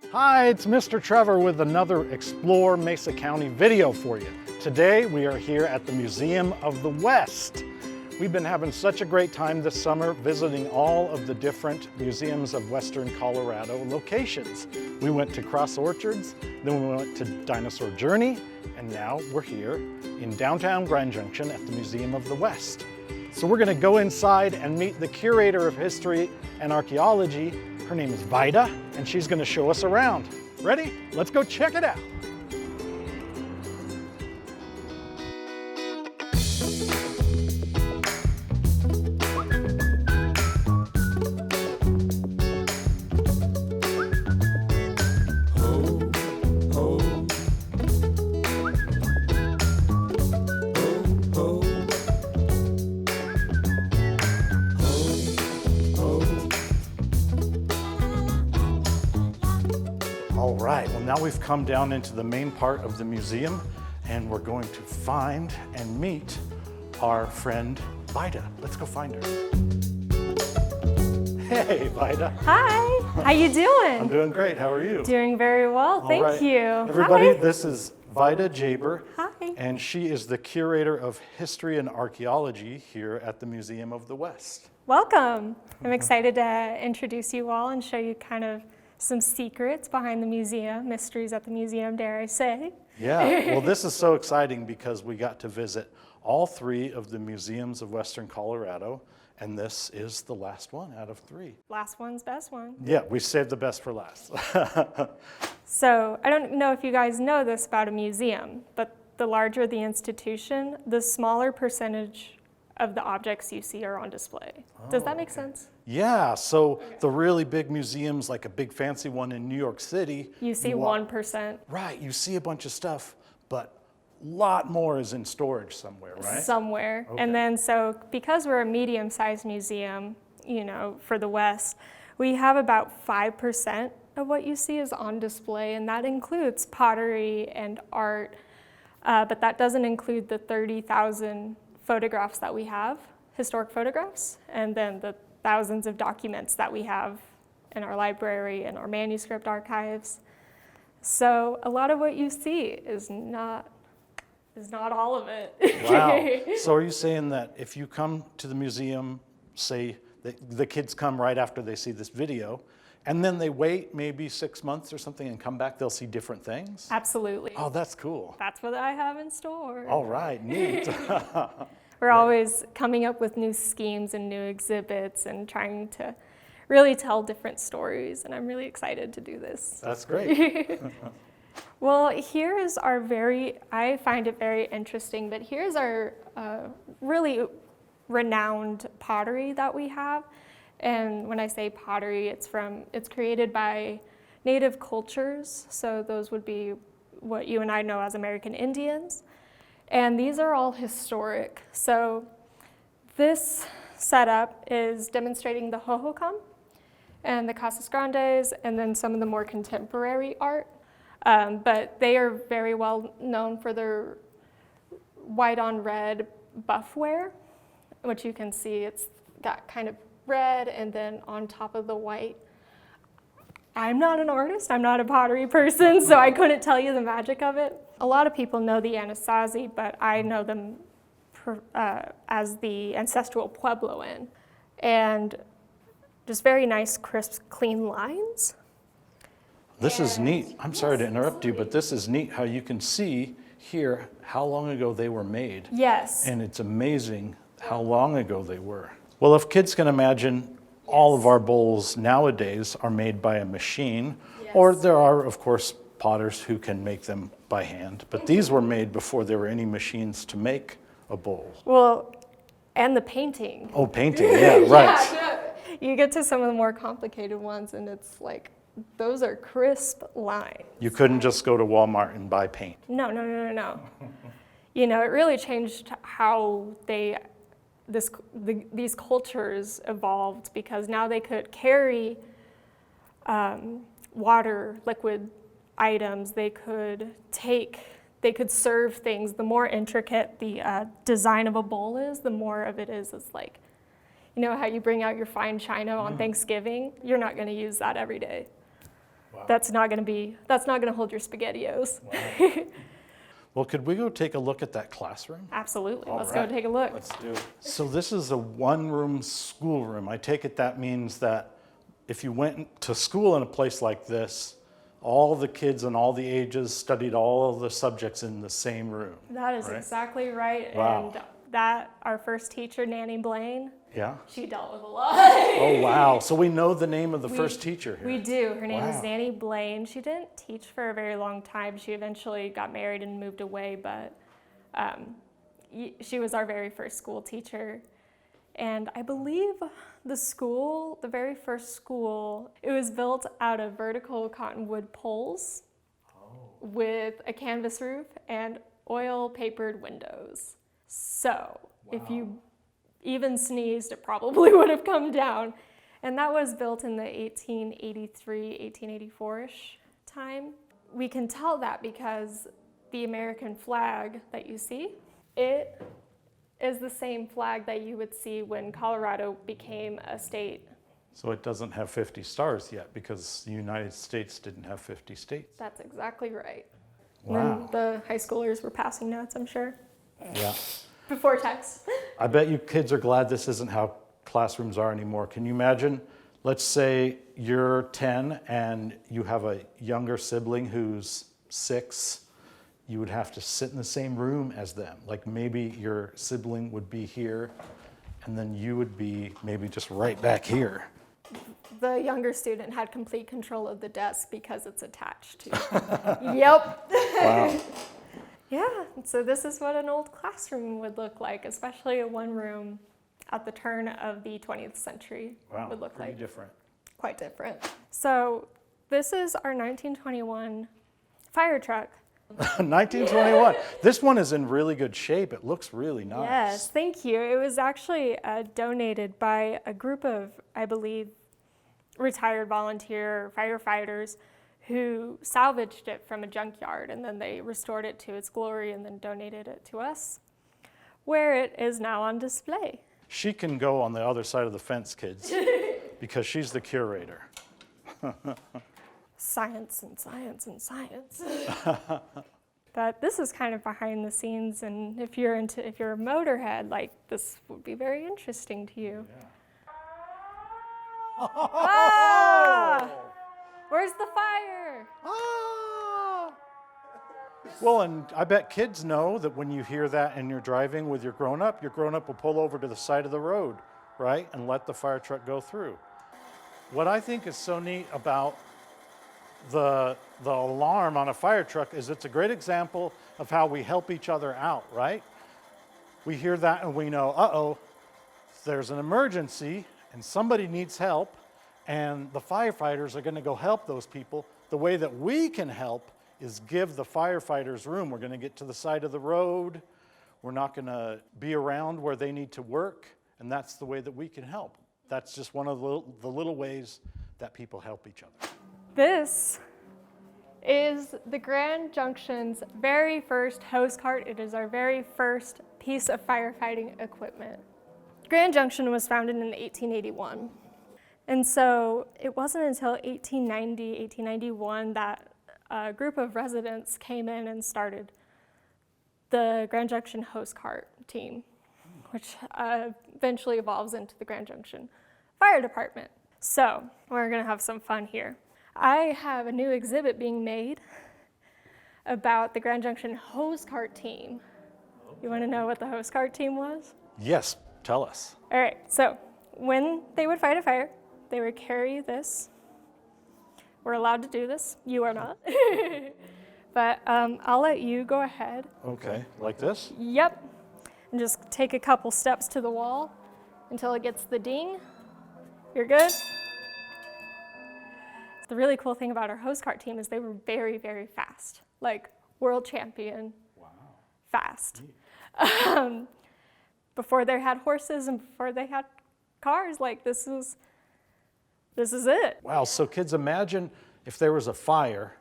Hi, it's Mr. Trevor with another Explore Mesa County video for you. Today we are here at the Museum of the West. We've been having such a great time this summer visiting all of the different museums of Western Colorado locations. We went to Cross Orchards, then we went to Dinosaur Journey, and now we're here in downtown Grand Junction at the Museum of the West. So we're gonna go inside and meet the curator of history and archaeology. Her name is Vida, and she's gonna show us around. Ready? Let's go check it out. All right, well now we've come down into the main part of the museum and we're going to find and meet our friend Vida. Let's go find her. Hey, Vida. Hi, how you doing? I'm doing great, how are you? Doing very well, thank you. Everybody, Hi. this is Vida Jaber. Hi. And she is the curator of history and archaeology here at the Museum of the West. Welcome. I'm excited to introduce you all and show you kind of some secrets behind the museum, mysteries at the museum, dare I say. Yeah, well this is so exciting because we got to visit all three of the museums of Western Colorado, and this is the last one out of three. Last one's best one. Yeah, we saved the best for last. So I don't know if you guys know this about a museum, but the larger the institution, the smaller percentage of the objects you see are on display. Does that make sense? Yeah, so the really big museums, like a big fancy one in New York City. You see 1%. Right, you see a bunch of stuff, but a lot more is in storage somewhere, right? Somewhere. Okay. And then so because we're a medium-sized museum, you know, for the West, we have about 5% of what you see is on display, and that includes pottery and art, but that doesn't include the 30,000 photographs that we have, historic photographs, and then the thousands of documents that we have in our library and our manuscript archives. So a lot of what you see is not all of it. Wow. So are you saying that if you come to the museum, say the kids come right after they see this video, and then they wait maybe 6 months or something and come back, they'll see different things? Absolutely. Oh, that's cool. That's what I have in store. All right, neat. We're always coming up with new schemes and new exhibits and trying to really tell different stories, and I'm really excited to do this. That's great. Well, here is our I find it very interesting, but here's our really renowned pottery that we have. And when I say pottery, it's created by native cultures, so those would be what you and I know as American Indians. And these are all historic. So this setup is demonstrating the Hohokam and the Casas Grandes, and then some of the more contemporary art. But they are very well known for their white on red buffware, which you can see it's got kind of red and then on top of the white. I'm not an artist, I'm not a pottery person, so I couldn't tell you the magic of it. A lot of people know the Anasazi, but I know them as the ancestral Puebloan. And just very nice, crisp, clean lines. This is neat. I'm sorry to interrupt you, but this is neat how you can see here how long ago they were made. Yes. And it's amazing how long ago they were. Well, if kids can imagine, all of our bowls nowadays are made by a machine, or there are, of course, potters who can make them by hand, but these were made before there were any machines to make a bowl. Well, and the painting. Oh, painting, yeah, right. Yeah, you get to some of the more complicated ones, and it's like, those are crisp lines. You couldn't just go to Walmart and buy paint. No. You know, it really changed how these cultures evolved, because now they could carry water, liquid items. They could serve things. The more intricate the design of a bowl is, the more of it is like, you know how you bring out your fine china on Thanksgiving? You're not going to use that every day. Wow. That's not going to hold your SpaghettiOs. Wow. Well, could we go take a look at that classroom? Absolutely. All Let's right. go take a look. Let's do it. So this is a one-room schoolroom. I take it that means that if you went to school in a place like this, all the kids and all the ages studied all of the subjects in the same room. That is right? exactly right. Wow. And that our first teacher, Nanny Blaine, Yeah. she dealt with a lot. Oh, wow. So we know the name of the first teacher here. We do. Her name Wow. is Nanny Blaine. She didn't teach for a very long time. She eventually got married and moved away, but she was our very first school teacher. And I believe the very first school, it was built out of vertical cottonwood poles with a canvas roof and oil-papered windows. So if you even sneezed, it probably would have come down. And that was built in the 1883, 1884-ish time. We can tell that because the American flag that you see, it is the same flag that you would see when Colorado became a state. So it doesn't have 50 stars yet because the United States didn't have 50 states. That's exactly right. Wow. And the high schoolers were passing notes, I'm sure. Yeah. Before text. I bet you kids are glad this isn't how classrooms are anymore. Can you imagine, let's say you're 10 and you have a younger sibling who's 6, you would have to sit in the same room as them. Like maybe your sibling would be here and then you would be maybe just right back here. The younger student had complete control of the desk because it's attached to. Yep. Wow. Yeah, so this is what an old classroom would look like, especially a one room at the turn of the 20th century would look pretty like. different. Quite different. So this is our 1921 fire truck. 1921. This one is in really good shape. It looks really nice. Yes, thank you. It was actually donated by a group of, I believe, retired volunteer firefighters who salvaged it from a junkyard, and then they restored it to its glory and then donated it to us, where it is now on display. She can go on the other side of the fence, kids, because she's the curator. Science and science and science. But this is kind of behind the scenes, and if you're a motorhead, like, this would be very interesting to you. Yeah. Ah! Where's the fire? Ah! Well, and I bet kids know that when you hear that and you're driving with your grown-up will pull over to the side of the road, right, and let the fire truck go through. What I think is so neat about the alarm on a fire truck is it's a great example of how we help each other out, right? We hear that and we know, uh-oh, there's an emergency and somebody needs help, and the firefighters are going to go help those people. The way that we can help is give the firefighters room. We're going to get to the side of the road. We're not going to be around where they need to work, and that's the way that we can help. That's just one of the little ways that people help each other. This is the Grand Junction's very first hose cart. It is our very first piece of firefighting equipment. Grand Junction was founded in 1881. And so it wasn't until 1890, 1891 that a group of residents came in and started the Grand Junction hose cart team, which eventually evolves into the Grand Junction Fire Department. So we're gonna have some fun here. I have a new exhibit being made about the Grand Junction hose cart team. You wanna know what the hose cart team was? Yes, tell us. All right, so when they would fight a fire, they would carry this. We're allowed to do this. You are not. But I'll let you go ahead. Okay, like this? Yep. And just take a couple steps to the wall until it gets the ding. You're good? The really cool thing about our hose cart team is they were very, very fast. Like world champion. Wow. Fast. Before they had horses and before they had cars, like this is it. Wow, so kids, imagine if there was a fire.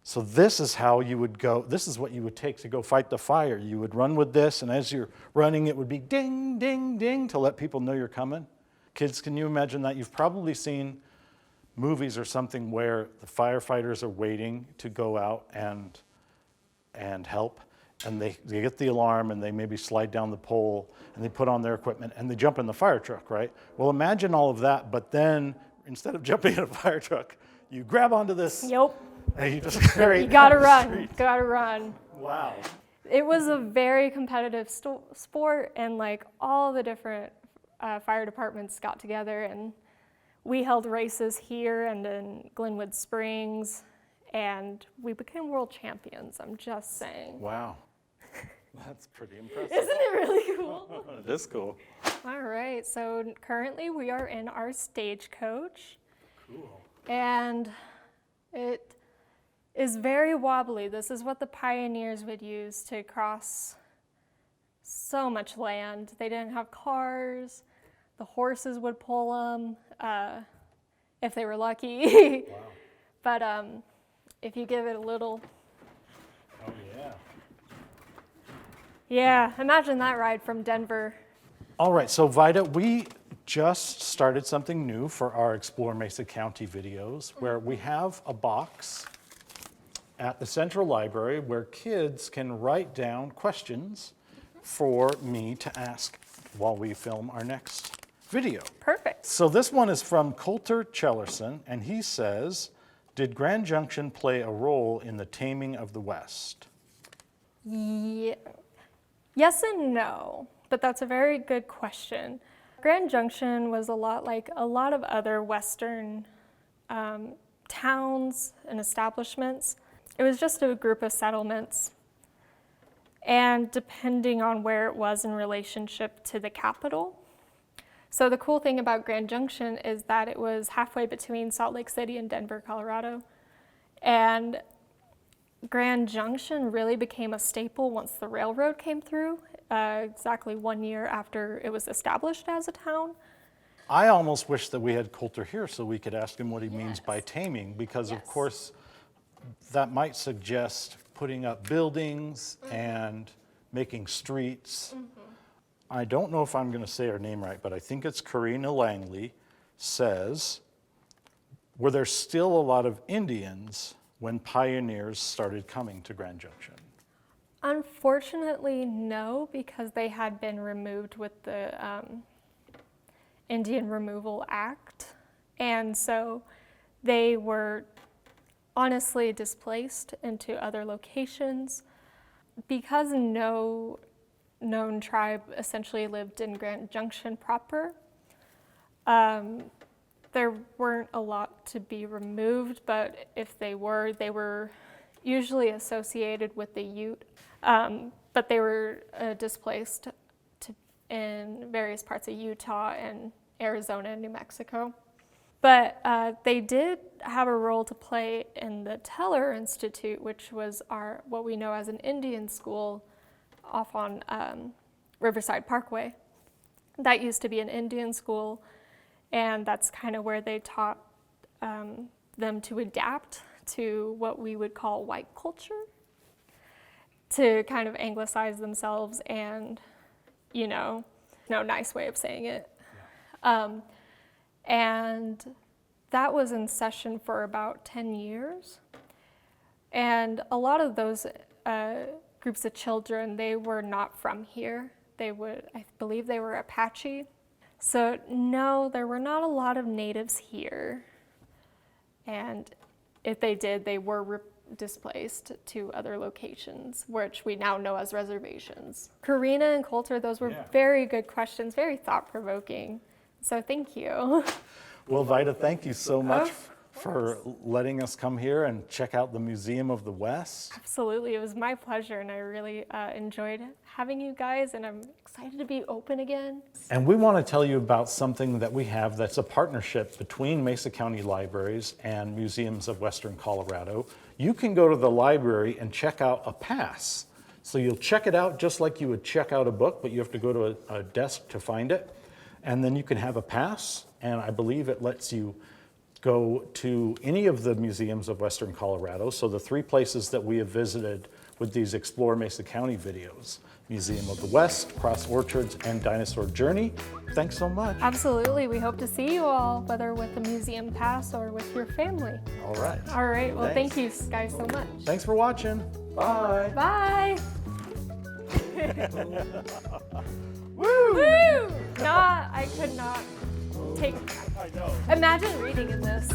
So this is how you would go, this is what you would take to go fight the fire. You would run with this, and as you're running, it would be ding, ding, ding to let people know you're coming. Kids, can you imagine that? You've probably seen movies or something where the firefighters are waiting to go out and help, and they get the alarm and they maybe slide down the pole and they put on their equipment and they jump in the fire truck, right? Well, imagine all of that, but then instead of jumping in a fire truck, you grab onto this. Yep. And you just carry You gotta down the run. street. Gotta run. Wow. It was a very competitive sport, and like all the different fire departments got together, and we held races here and in Glenwood Springs, and we became world champions. I'm just saying. Wow. That's pretty impressive. Isn't it really cool? It is cool. All right, so currently we are in our Stagecoach. Cool. And it is very wobbly. This is what the pioneers would use to cross so much land. They didn't have cars. The horses would pull them if they were lucky. Wow. But if you give it a little... Oh, yeah. Yeah, imagine that ride from Denver. All right, so Vida, we just started something new for our Explore Mesa County videos, where we have a box at the Central Library where kids can write down questions for me to ask while we film our next video. Perfect. So this one is from Coulter Chellerson, and he says, did Grand Junction play a role in the taming of the West? Yeah. Yes and no, but that's a very good question. Grand Junction was a lot like a lot of other Western towns and establishments. It was just a group of settlements, and depending on where it was in relationship to the capital. So the cool thing about Grand Junction is that it was halfway between Salt Lake City and Denver, Colorado. And Grand Junction really became a staple once the railroad came through, exactly 1 year after it was established as a town. I almost wish that we had Coulter here so we could ask him what he means by taming, because of course that might suggest putting up buildings and making streets. I don't know if I'm going to say her name right, but I think it's Karina Langley says, were there still a lot of Indians when pioneers started coming to Grand Junction? Unfortunately, no, because they had been removed with the Indian Removal Act. And so they were honestly displaced into other locations. Because no known tribe essentially lived in Grand Junction proper, there weren't a lot to be removed, but if they were usually associated with the Ute, but they were displaced in various parts of Utah and Arizona and New Mexico. But they did have a role to play in the Teller Institute, which was what we know as an Indian school off on Riverside Parkway. That used to be an Indian school, and that's kind of where they taught them to adapt to what we would call white culture, to kind of anglicize themselves and, no nice way of saying it. Yeah. And that was in session for about 10 years. And a lot of those groups of children, they were not from here. I believe they were Apache. So no, there were not a lot of natives here. And if they did, they were displaced to other locations, which we now know as reservations. Karina and Coulter, those were very good questions, very thought-provoking. So thank you. Well, Vida, thank you so much for letting us come here and check out the Museum of the West. Absolutely, it was my pleasure, and I really enjoyed having you guys, and I'm excited to be open again. And we want to tell you about something that we have that's a partnership between Mesa County Libraries and Museums of Western Colorado. You can go to the library and check out a pass. So you'll check it out just like you would check out a book, but you have to go to a desk to find it. And then you can have a pass, and I believe it lets you go to any of the museums of Western Colorado. So the 3 places that we have visited with these Explore Mesa County videos. Museum of the West, Cross Orchards, and Dinosaur Journey. Thanks so much. Absolutely. We hope to see you all, whether with the museum pass or with your family. All right. All right. Well, Thanks. thank you guys so much. Thanks for watching. Bye. Bye. Woo! Woo! I could not take. I know. Imagine reading in this.